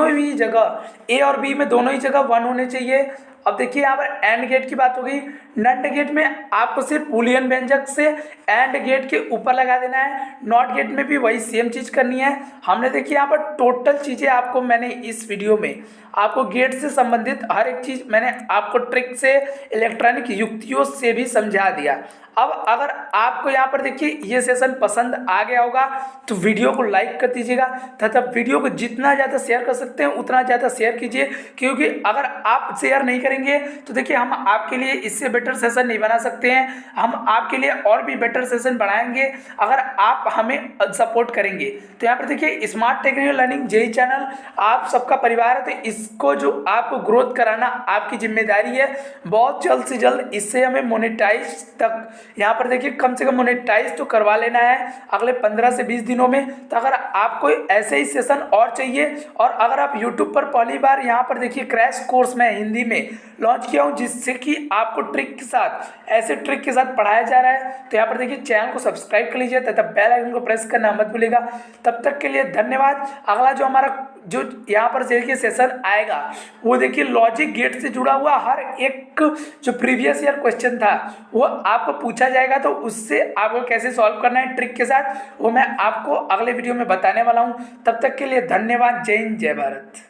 ही जगह ए और बी में दोनों ही जगह 1 होने चाहिए। अब देखिए यहाँ पर एंड गेट की बात होगी, नंट गेट में आपको सिर्फ बूलियन व्यंजक से एंड गेट के ऊपर लगा देना है, नॉट गेट में भी वही सेम चीज़ करनी है। हमने देखिए यहाँ पर टोटल चीज़ें आपको मैंने इस वीडियो में आपको गेट से संबंधित हर एक चीज़ मैंने आपको ट्रिक से इलेक्ट्रॉनिक युक्तियों से भी समझा दिया। अब अगर आपको यहाँ पर देखिए ये सेशन पसंद आ गया होगा तो वीडियो को लाइक कर दीजिएगा तथा वीडियो को जितना ज़्यादा शेयर कर सकते हैं उतना ज़्यादा शेयर कीजिए, क्योंकि अगर आप शेयर नहीं करेंगे तो देखिए हम आपके लिए इससे बेटर सेशन नहीं बना सकते हैं। हम आपके लिए और भी बेटर सेशन बनाएंगे अगर आप हमें सपोर्ट करेंगे। तो यहाँ पर देखिए smart technical learning J E channel आप सबका परिवार है, तो इसको जो आपको ग्रोथ कराना आपकी जिम्मेदारी है। बहुत जल्द से जल्द इससे हमें मोनेटाइज तक यहाँ पर देखिए कम से कम मोनेटाइज तो करवा लेना है अगले 15 से 20 दिनों में। तो अगर आपको ऐसे ही सेशन और चाहिए, और अगर आप YouTube पर पहली बार यहाँ पर देखिए क्रैश कोर्स में हिंदी में लॉन्च किया हूँ, जिससे कि आपको ट्रिक के साथ ऐसे ट्रिक के साथ पढ़ाया जा रहा है, तो यहाँ पर देखिए चैनल को सब्सक्राइब कर लीजिए तथा बेल आइकन को प्रेस करना मत भूलिएगा। तब तक के लिए धन्यवाद। अगला जो हमारा जो यहाँ पर देखिए सेशन आएगा वो देखिए लॉजिक गेट से जुड़ा हुआ हर एक जो प्रीवियस ईयर क्वेश्चन था वो आपको पूछा जाएगा, तो उससे आपको कैसे सॉल्व करना है ट्रिक के साथ वो मैं आपको अगले वीडियो में बताने वाला हूँ। तब तक के लिए धन्यवाद। जय हिंद, जय भारत।